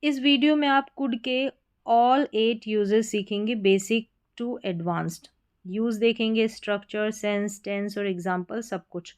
इस वीडियो में आप कुड के ऑल 8 यूजेस सीखेंगे, बेसिक टू एडवांस्ड। यूज देखेंगे, स्ट्रक्चर, सेंस, टेंस और एग्जाम्पल, सब कुछ।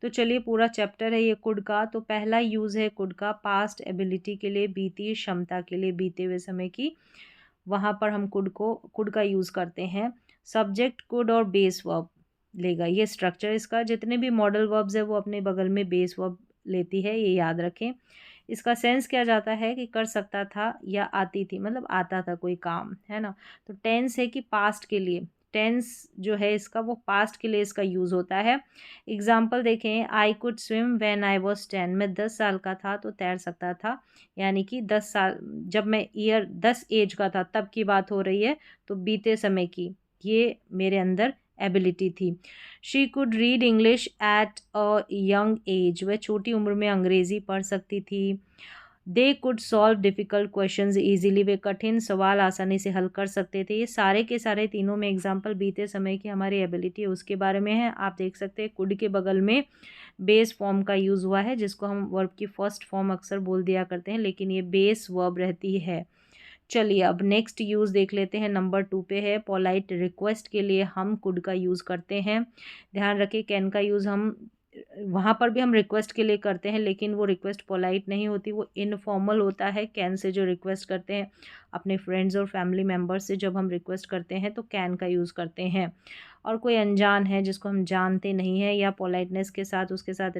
तो चलिए, पूरा चैप्टर है ये कुड का। तो पहला यूज है कुड का पास्ट एबिलिटी के लिए, बीती क्षमता के लिए, बीते हुए समय की। वहाँ पर हम कुड का यूज़ करते हैं। सब्जेक्ट कुड और बेस वर्ब लेगा, ये स्ट्रक्चर इसका। जितने भी मॉडल वर्ब्स है वो अपने बगल में बेस वर्ब लेती है, ये याद रखें। इसका सेंस क्या जाता है कि कर सकता था या आती थी, मतलब आता था कोई काम, है ना। तो टेंस है कि पास्ट के लिए, टेंस जो है इसका वो पास्ट के लिए इसका यूज़ होता है। एग्जाम्पल देखें, I could swim when I was 10, मैं 10 साल का था तो तैर सकता था। यानी कि 10 साल, जब मैं ईयर 10 एज का था तब की बात हो रही है, तो बीते समय की ये मेरे अंदर एबिलिटी थी। She could read English at a young age, वह छोटी उम्र में अंग्रेज़ी पढ़ सकती थी। They could solve difficult questions easily, वे कठिन सवाल आसानी से हल कर सकते थे। ये सारे के सारे तीनों में एग्जाम्पल बीते समय की हमारी एबिलिटी है उसके बारे में है। आप देख सकते हैं कुड के बगल में बेस फॉर्म का यूज़ हुआ है, जिसको हम वर्ब की फर्स्ट फॉर्म अक्सर बोल दिया करते हैं, लेकिन ये बेस वर्ब रहती है। चलिए, अब नेक्स्ट यूज़ देख लेते हैं। नंबर 2 पे है पोलाइट रिक्वेस्ट के लिए हम कुड का यूज़ करते हैं। ध्यान रखें, कैन का यूज़ हम वहाँ पर भी हम रिक्वेस्ट के लिए करते हैं, लेकिन वो रिक्वेस्ट पोलाइट नहीं होती, वो इनफॉर्मल होता है। कैन से जो रिक्वेस्ट करते हैं अपने फ्रेंड्स और फैमिली मेम्बर्स से, जब हम रिक्वेस्ट करते हैं तो कैन का यूज़ करते हैं। और कोई अनजान है जिसको हम जानते नहीं हैं या पोलाइटनेस के साथ उसके साथ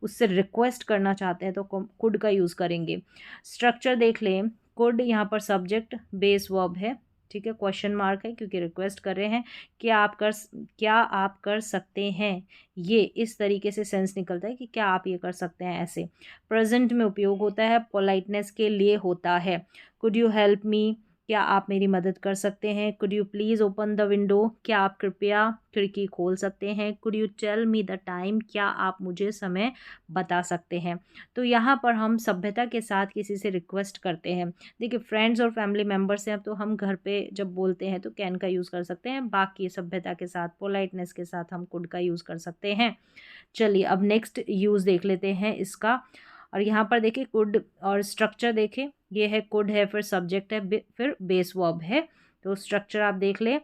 उससे रिक्वेस्ट करना चाहते हैं, तो कुड का यूज़ करेंगे। स्ट्रक्चर देख लें, कुड यहाँ पर सब्जेक्ट बेस वर्ब है, ठीक है। क्वेश्चन मार्क है क्योंकि रिक्वेस्ट कर रहे हैं। क्या आप कर सकते हैं, ये इस तरीके से सेंस निकलता है कि क्या आप ये कर सकते हैं, ऐसे। प्रेजेंट में उपयोग होता है, पोलाइटनेस के लिए होता है। कुड यू हेल्प मी, क्या आप मेरी मदद कर सकते हैं। Could you please open the window, क्या आप कृपया खिड़की खोल सकते हैं। Could you tell me the time, क्या आप मुझे समय बता सकते हैं। तो यहाँ पर हम सभ्यता के साथ किसी से रिक्वेस्ट करते हैं। देखिए, फ्रेंड्स और फैमिली मेम्बर्स हैं तो हम घर पे जब बोलते हैं तो कैन का यूज़ कर सकते हैं। बाकी सभ्यता के साथ, पोलाइटनेस के साथ हम कुड का यूज़ कर सकते हैं। चलिए, अब नेक्स्ट यूज़ देख लेते हैं इसका। और यहाँ पर देखिए कुड और स्ट्रक्चर देखें, ये है कुड है, फिर सब्जेक्ट है, फिर बेस वर्ब है। तो स्ट्रक्चर आप देख लें।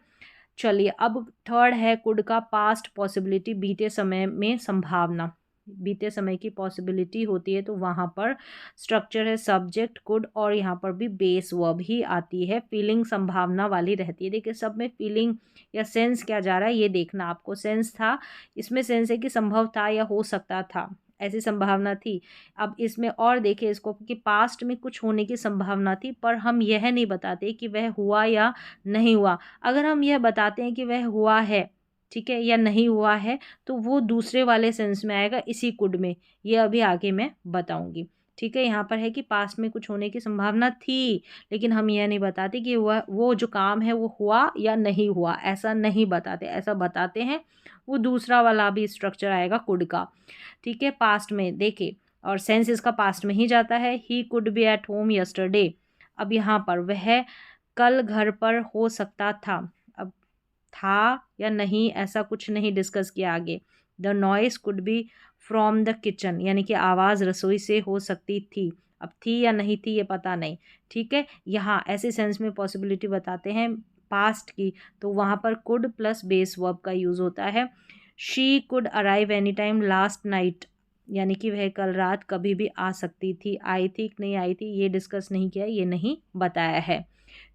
चलिए, अब थर्ड है कुड का पास्ट पॉसिबिलिटी, बीते समय में संभावना। बीते समय की पॉसिबिलिटी होती है तो वहाँ पर स्ट्रक्चर है सब्जेक्ट कुड, और यहाँ पर भी बेस वर्ब ही आती है। फीलिंग संभावना वाली रहती है। देखिए, सब में फीलिंग या सेंस क्या जा रहा है ये देखना आपको। सेंस था, इसमें सेंस है कि संभव था या हो सकता था, ऐसी संभावना थी। अब इसमें और देखिए इसको कि पास्ट में कुछ होने की संभावना थी, पर हम यह नहीं बताते कि वह हुआ या नहीं हुआ। अगर हम यह बताते हैं कि वह हुआ है, ठीक है, या नहीं हुआ है, तो वो दूसरे वाले सेंस में आएगा, इसी कुड में। ये अभी आगे मैं बताऊंगी, ठीक है। यहाँ पर है कि पास्ट में कुछ होने की संभावना थी, लेकिन हम यह नहीं बताते कि वो जो काम है वो हुआ या नहीं हुआ, ऐसा नहीं बताते। ऐसा बताते हैं वो दूसरा वाला भी स्ट्रक्चर आएगा कुड का, ठीक है। पास्ट में देखिए, और सेंस इसका पास्ट में ही जाता है। He could be at home yesterday, अब यहाँ पर वह कल घर पर हो सकता था। अब था या नहीं ऐसा कुछ नहीं डिस्कस किया आगे। The noise could be from the kitchen, यानी कि आवाज़ रसोई से हो सकती थी। अब थी या नहीं थी ये पता नहीं, ठीक है। यहाँ ऐसे सेंस में पॉसिबिलिटी बताते हैं पास्ट की, तो वहाँ पर कुड प्लस बेस वर्ब का यूज़ होता है। She could arrive any time last night, यानी कि वह कल रात कभी भी आ सकती थी। आई थी कि नहीं आई थी ये डिस्कस नहीं किया, ये नहीं बताया है।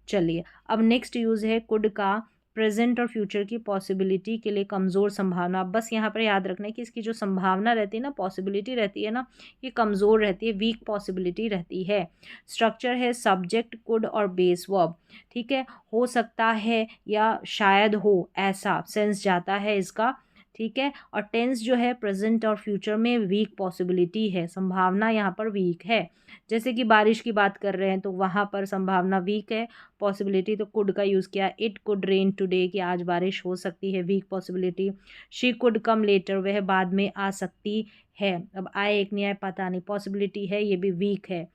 चलिए, अब नेक्स्ट यूज़ है कुड का प्रेजेंट और फ्यूचर की पॉसिबिलिटी के लिए कमज़ोर संभावना। बस यहाँ पर याद रखना है कि इसकी जो संभावना रहती है ना, पॉसिबिलिटी रहती है ना, ये कमज़ोर रहती है, वीक पॉसिबिलिटी रहती है। स्ट्रक्चर है सब्जेक्ट कुड और बेस वर्ब, ठीक है। हो सकता है या शायद हो, ऐसा सेंस जाता है इसका, ठीक है। और टेंस जो है प्रेजेंट और फ्यूचर में वीक पॉसिबिलिटी है, संभावना यहाँ पर वीक है। जैसे कि बारिश की बात कर रहे हैं तो वहाँ पर संभावना वीक है, पॉसिबिलिटी तो कुड का यूज़ किया। इट कुड रेन टुडे, कि आज बारिश हो सकती है, weak possibility. She could come later, वह बाद में आ सकती है। अब आए एक नहीं आए पता नहीं, पॉसिबिलिटी है, ये भी वीक है।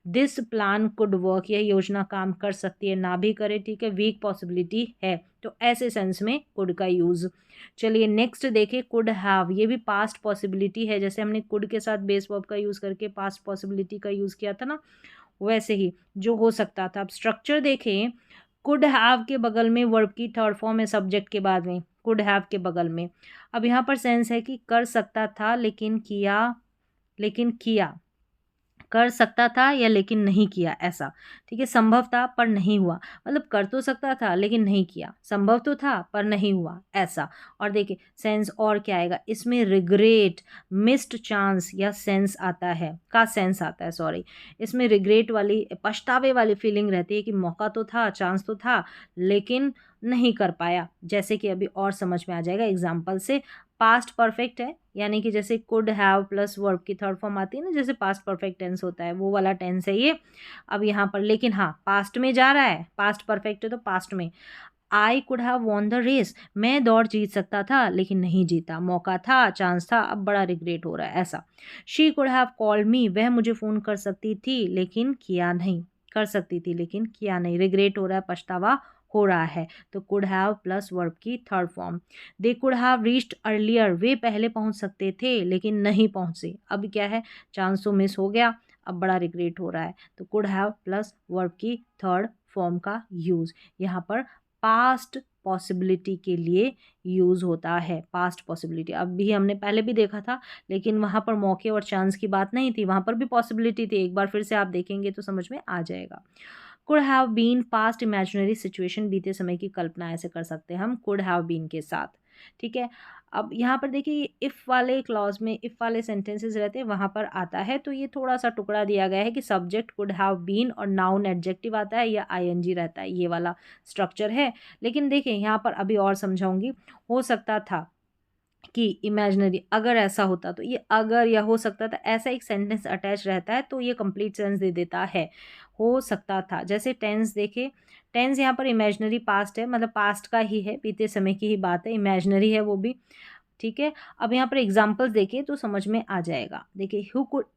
दिस प्लान कुड वर्क, यह योजना काम कर सकती है, ना भी करे, ठीक है, वीक पॉसिबिलिटी है। तो ऐसे सेंस में कुड का यूज़। चलिए, नेक्स्ट देखिए कुड हैव, ये भी पास्ट पॉसिबिलिटी है। जैसे हमने कुड के साथ बेस वर्ब का यूज़ करके पास्ट पॉसिबिलिटी का यूज़ किया था ना, वैसे ही जो हो सकता था। अब स्ट्रक्चर देखें, कुड हैव के बगल में वर्ब की थर्ड फॉर्म है सब्जेक्ट के बाद में, कुड हैव के बगल में। अब यहाँ पर सेंस है कि कर सकता था लेकिन किया, कर सकता था या लेकिन नहीं किया, ऐसा। ठीक है, संभव था पर नहीं हुआ, मतलब कर तो सकता था लेकिन नहीं किया, संभव तो था पर नहीं हुआ, ऐसा। और देखिए सेंस और क्या आएगा इसमें, रिग्रेट, मिस्ड चांस या सेंस आता है, का सेंस आता है, सॉरी। इसमें रिग्रेट वाली, पछतावे वाली फीलिंग रहती है कि मौका तो था, चांस तो था, लेकिन नहीं कर पाया। जैसे कि अभी और समझ में आ जाएगा एग्जाम्पल से। पास्ट परफेक्ट है, यानी कि जैसे कुड हैव प्लस वर्ब की थर्ड फॉर्म आती है ना, जैसे पास्ट परफेक्ट टेंस होता है, वो वाला टेंस है ये। अब यहाँ पर लेकिन हाँ पास्ट में जा रहा है, पास्ट परफेक्ट है तो पास्ट में। I could have won the race, मैं दौड़ जीत सकता था लेकिन नहीं जीता, मौका था, चांस था, अब बड़ा रिग्रेट हो रहा है, ऐसा। She could have called me, वह मुझे फ़ोन कर सकती थी लेकिन किया नहीं, कर सकती थी लेकिन किया नहीं, रिग्रेट हो रहा है, पछतावा हो रहा है। तो कुड हैव प्लस वर्ब की third form. They could have reached earlier, वे पहले पहुंच सकते थे लेकिन नहीं पहुंचे, अब क्या है, चांस तो मिस हो गया, अब बड़ा रिग्रेट हो रहा है। तो कुड हैव प्लस वर्ब की थर्ड फॉर्म का यूज़ यहाँ पर पास्ट पॉसिबिलिटी के लिए यूज़ होता है। पास्ट पॉसिबिलिटी अब भी हमने पहले भी देखा था, लेकिन वहाँ पर मौके और चांस की बात नहीं थी, वहाँ पर भी पॉसिबिलिटी थी, एक बार फिर से आप देखेंगे तो समझ में आ जाएगा। Could have been past imaginary situation, बीते समय की कल्पना ऐसे कर सकते हैं हम कुड हैव बीन के साथ। ठीक है, अब यहाँ पर देखिए इफ़ वाले क्लॉज में इफ़ वाले सेंटेंसेस रहते हैं, वहाँ पर आता है तो ये थोड़ा सा टुकड़ा दिया गया है कि सब्जेक्ट कुड हैव बीन और नाउन एडजेक्टिव आता है या आईएनजी रहता है, ये वाला स्ट्रक्चर है। लेकिन देखिए यहाँ पर अभी और समझाऊंगी, हो सकता था कि इमेजिनरी, अगर ऐसा होता तो, ये अगर या हो सकता था ऐसा एक सेंटेंस अटैच रहता है तो ये कंप्लीट सेंस दे देता है, हो सकता था। जैसे टेंस देखे, टेंस यहाँ पर इमेजिनरी पास्ट है, मतलब पास्ट का ही है, बीते समय की ही बात है, इमेजिनरी है वो भी। ठीक है, अब यहाँ पर एग्जाम्पल्स देखिए तो समझ में आ जाएगा। देखिए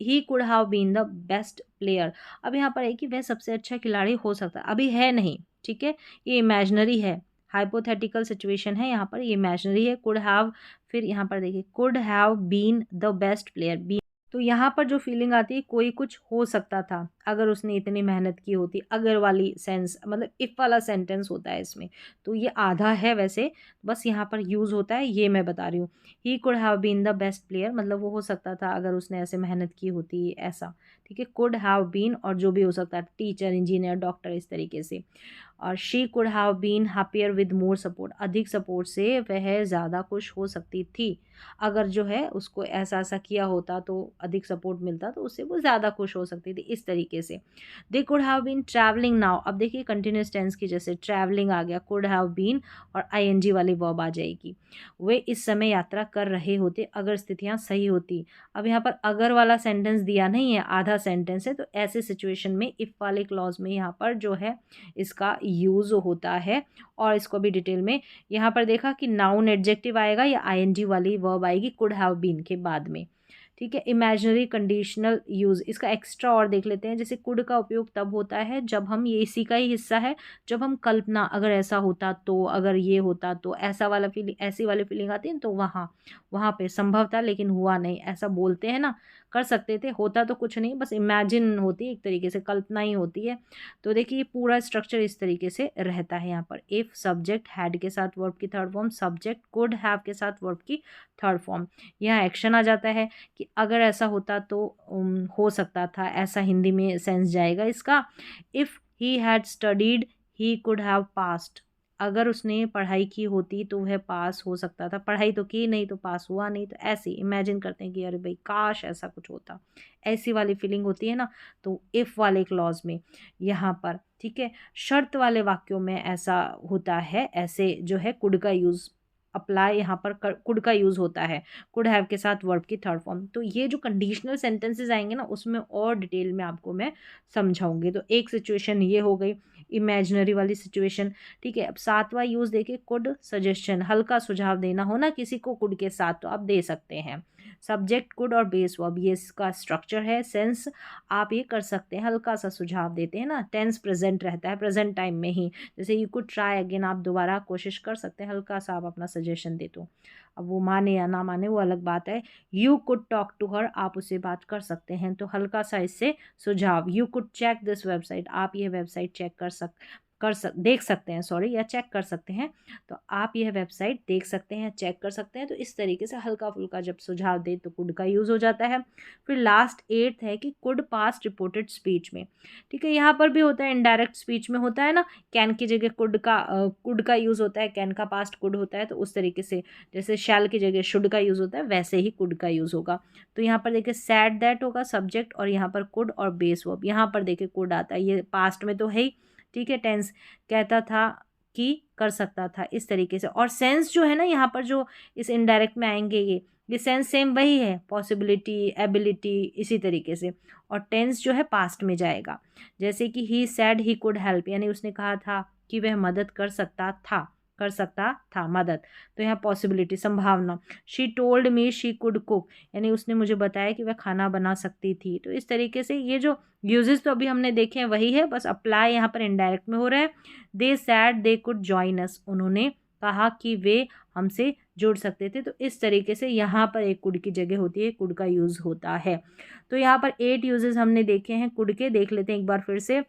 he could have been the best player, अब यहाँ पर है कि वह सबसे अच्छा खिलाड़ी हो सकता है, अभी है नहीं, ठीक है, ये इमेजिनरी है, हाइपोथेटिकल सिचुएशन है, यहाँ पर ये इमेजिनरी है। कुड हैव, फिर यहाँ पर देखिए could have been the best player, तो यहाँ पर जो फीलिंग आती है कोई कुछ हो सकता था अगर उसने इतनी मेहनत की होती, अगर वाली सेंस, मतलब इफ़ वाला सेंटेंस होता है इसमें, तो ये आधा है वैसे, बस यहाँ पर यूज़ होता है, ये मैं बता रही हूँ। He could have been the best player, मतलब वो हो सकता था अगर उसने ऐसे मेहनत की होती, ऐसा। ठीक है, कुड हैव बीन और जो भी हो सकता है, टीचर, इंजीनियर, डॉक्टर, इस तरीके से। और she could have been happier with more support, अधिक सपोर्ट से वह ज़्यादा खुश हो सकती थी, अगर जो है उसको ऐसा ऐसा किया होता तो अधिक सपोर्ट मिलता तो उससे वो ज़्यादा खुश हो सकती थी, इस तरीके से। They could have been travelling now, अब देखिए कंटिन्यूस टेंस की जैसे ट्रैवलिंग आ गया, कुड हैव बीन और आईएनजी वाली वर्ब आ जाएगी, वे इस समय यात्रा कर रहे होते अगर स्थितियाँ सही होती। अब यहाँ पर अगर वाला सेंटेंस दिया नहीं है, आधा सेंटेंस है, तो ऐसे सिचुएशन में इफ़ वाले क्लॉज में यहाँ पर जो है इसका यूज़ होता है। और इसको भी डिटेल में यहाँ पर देखा कि नाउन एडजेक्टिव आएगा या आईएनजी वाली वर्ब आएगी कुड हैव बीन के बाद में। ठीक है, इमेजिनरी कंडीशनल यूज़, इसका एक्स्ट्रा और देख लेते हैं। जैसे कुड का उपयोग तब होता है जब हम, ये इसी का ही हिस्सा है, जब हम कल्पना, अगर ऐसा होता तो, अगर ये होता तो, ऐसा वाला फीलिंग, ऐसी वाली फीलिंग आती है, तो वहाँ वहाँ पे संभव था लेकिन हुआ नहीं, ऐसा बोलते हैं ना, कर सकते थे, होता तो कुछ नहीं, बस इमेजिन होती है, एक तरीके से कल्पना ही होती है। तो देखिए ये पूरा स्ट्रक्चर इस तरीके से रहता है यहाँ पर। इफ़ सब्जेक्ट हैड के साथ वर्ब की third form, subject could have के साथ वर्ब की थर्ड फॉर्म। यहाँ एक्शन आ जाता है कि अगर ऐसा होता तो हो सकता था, ऐसा हिंदी में सेंस जाएगा इसका। If he had studied he could have passed, अगर उसने पढ़ाई की होती तो वह पास हो सकता था, पढ़ाई तो की नहीं तो पास हुआ नहीं, तो ऐसे इमेजिन करते हैं कि अरे भाई काश ऐसा कुछ होता, ऐसी वाली फीलिंग होती है ना। तो इफ़ वाले क्लॉज में यहाँ पर, ठीक है, शर्त वाले वाक्यों में ऐसा होता है, ऐसे जो है कुड का यूज़ अप्लाई यहाँ पर कुड का यूज़ होता है, कुड हैव के साथ वर्ब की थर्ड फॉर्म। तो ये जो कंडीशनल सेंटेंसेस आएंगे ना, उसमें और डिटेल में आपको मैं समझाऊंगी। तो एक सिचुएशन ये हो गई इमेजिनरी वाली सिचुएशन। ठीक है, अब सातवां यूज़ देखिए, कुड सजेशन, हल्का सुझाव देना हो ना किसी को कुड के साथ, तो आप दे सकते हैं। सब्जेक्ट कुड और बेस वर्ब, ये इसका स्ट्रक्चर है। सेंस आप ये कर सकते हैं, हल्का सा सुझाव देते हैं ना, टेंस प्रेजेंट रहता है, प्रेजेंट टाइम में ही, जैसे यू कुड ट्राई अगेन, आप दोबारा कोशिश कर सकते हैं, हल्का सा आप अपना सजेशन दे दो। अब वो माने या ना माने वो अलग बात है। You could talk to her, आप उससे बात कर सकते हैं, तो हल्का सा इससे सुझाव। You could check this website, आप यह वेबसाइट चेक देख सकते हैं, सॉरी, या चेक कर सकते हैं, तो आप यह वेबसाइट देख सकते हैं, चेक कर सकते हैं। तो इस तरीके से हल्का फुल्का जब सुझाव दे तो कुड का यूज़ हो जाता है। फिर लास्ट 8th है कि कुड पास्ट रिपोर्टेड स्पीच में, ठीक है, यहाँ पर भी होता है, इनडायरेक्ट स्पीच में होता है ना, कैन की जगह कुड का यूज़ होता है, कैन का पास्ट कुड होता है, तो उस तरीके से जैसे शैल की जगह शुड का यूज़ होता है वैसे ही कुड का यूज़ होगा। तो यहाँ पर देखिए सैड दैट होगा सब्जेक्ट, और यहाँ पर कुड और बेस वर्ब, यहाँ पर देखिए कुड आता है, ये पास्ट में तो है ही, ठीक है, टेंस कहता था कि कर सकता था, इस तरीके से। और सेंस जो है ना यहाँ पर जो इस इनडायरेक्ट में आएंगे ये सेंस सेम वही है, पॉसिबिलिटी, एबिलिटी, इसी तरीके से। और टेंस जो है पास्ट में जाएगा, जैसे कि ही सैड ही कुड हेल्प, यानी उसने कहा था कि वह मदद कर सकता था मदद, तो यहाँ पॉसिबिलिटी, संभावना। She told me she could cook, यानी उसने मुझे बताया कि वह खाना बना सकती थी। तो इस तरीके से ये जो यूजेस तो अभी हमने देखे हैं वही है, बस अप्लाई यहाँ पर इनडायरेक्ट में हो रहा है। They said they could join us, उन्होंने कहा कि वे हमसे जुड़ सकते थे। तो इस तरीके से यहाँ पर एक कुड की जगह होती है, कुड का यूज़ होता है। तो यहाँ पर 8 यूजेस हमने देखे हैं कुड के, देख लेते हैं एक बार फिर से।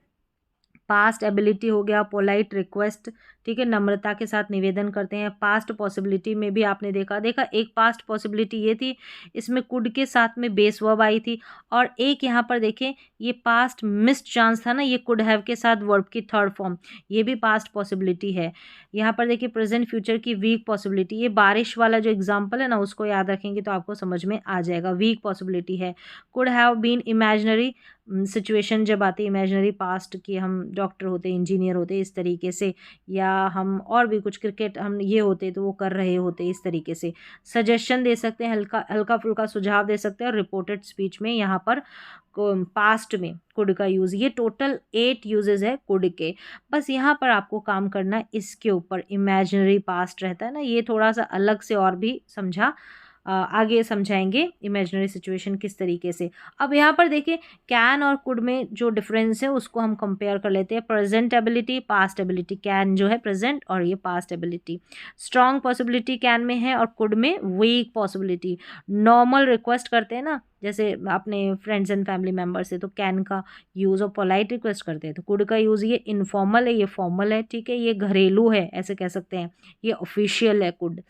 पास्ट एबिलिटी हो गया, पोलाइट रिक्वेस्ट, ठीक है, नम्रता के साथ निवेदन करते हैं। पास्ट पॉसिबिलिटी में भी आपने देखा एक पास्ट पॉसिबिलिटी ये थी, इसमें कुड के साथ में बेस वर्ब आई थी। और एक यहाँ पर देखें, ये पास्ट मिस्ड चांस था ना, ये कुड हैव के साथ वर्ब की थर्ड फॉर्म, ये भी पास्ट पॉसिबिलिटी है। यहाँ पर देखिए प्रेजेंट फ्यूचर की वीक पॉसिबिलिटी, ये बारिश वाला जो एग्जाम्पल है ना उसको याद रखेंगे तो आपको समझ में आ जाएगा, वीक पॉसिबिलिटी है। Could have been imaginary situation जब आती है, इमेजिनरी पास्ट की, हम डॉक्टर होते, इंजीनियर होते, इस तरीके से, या हम और भी कुछ क्रिकेट हम ये होते तो वो कर रहे होते, इस तरीके से। सजेशन दे सकते हैं, हल्का फुल्का सुझाव दे सकते हैं। और रिपोर्टेड स्पीच में यहाँ पर पास्ट में कुड का यूज़, ये टोटल 8 यूजेस है कुड के। बस यहाँ पर आपको काम करना है इसके ऊपर, इमेजिनरी पास्ट रहता है ना, ये थोड़ा सा अलग से और भी समझा, आगे समझाएंगे इमेजिनरी सिचुएशन किस तरीके से। अब यहाँ पर देखिए कैन और कुड में जो डिफरेंस है उसको हम कंपेयर कर लेते हैं। Present ability, past ability, can जो है प्रेजेंट और ये past ability. Strong possibility can में है और कुड में वीक पॉसिबिलिटी। नॉर्मल रिक्वेस्ट करते हैं ना, जैसे अपने फ्रेंड्स एंड फैमिली मेम्बर से, तो कैन का यूज़, और पोलाइट रिक्वेस्ट करते हैं तो कुड का यूज़। ये इनफॉर्मल है, ये फॉर्मल है, ठीक है, ये घरेलू है ऐसे कह सकते हैं, ये ऑफिशियल है कुड।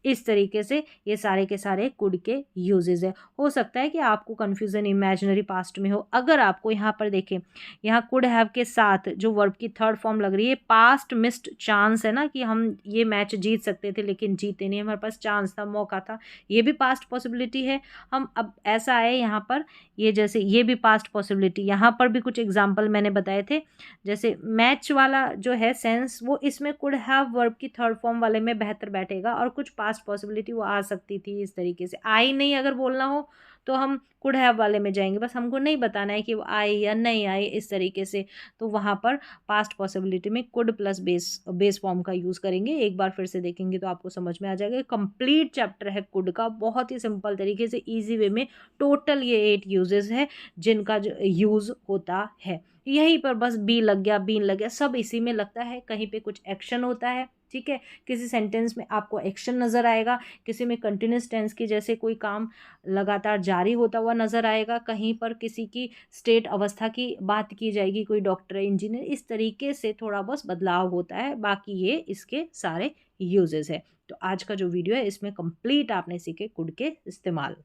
इस तरीके से ये सारे के सारे कुड के यूजेस है। हो सकता है कि आपको कन्फ्यूज़न इमेजिनरी पास्ट में हो। अगर आपको यहाँ पर देखें, यहाँ कुड हैव के साथ जो वर्ब की थर्ड फॉर्म लग रही है, पास्ट मिस्ड चांस है ना, कि हम ये मैच जीत सकते थे लेकिन जीते नहीं, हमारे पास चांस था, मौका था, ये भी पास्ट पॉसिबिलिटी है। हम अब ऐसा है यहाँ पर, ये जैसे ये भी पास्ट पॉसिबिलिटी, यहाँ पर भी कुछ एग्जाम्पल मैंने बताए थे, जैसे मैच वाला जो है सेंस, वो इसमें कुड हैव वर्ब की थर्ड फॉर्म वाले में बेहतर बैठेगा, और कुछ पास्ट पॉसिबिलिटी वो आ सकती थी, इस तरीके से। आई नहीं अगर बोलना हो तो हम कुड हैव वाले में जाएंगे, बस हमको नहीं बताना है कि वो आई या नहीं आई, इस तरीके से। तो वहाँ पर पास्ट पॉसिबिलिटी में कुड प्लस बेस फॉर्म का यूज़ करेंगे। एक बार फिर से देखेंगे तो आपको समझ में आ जाएगा। कंप्लीट चैप्टर है कुड का, बहुत ही सिंपल तरीके से, ईजी वे में। टोटल ये 8 यूजेस है जिनका जो यूज़ होता है। यहीं पर बस बी लग गया, बीन लग गया, सब इसी में लगता है। कहीं पे कुछ एक्शन होता है, ठीक है, किसी सेंटेंस में आपको एक्शन नज़र आएगा, किसी में कंटिन्यूस टेंस की जैसे कोई काम लगातार जारी होता हुआ नज़र आएगा, कहीं पर किसी की स्टेट अवस्था की बात की जाएगी, कोई डॉक्टर इंजीनियर, इस तरीके से थोड़ा बहुत बदलाव होता है। बाकी ये इसके सारे यूजेस है। तो आज का जो वीडियो है इसमें कंप्लीट आपने सीखे कुड के इस्तेमाल।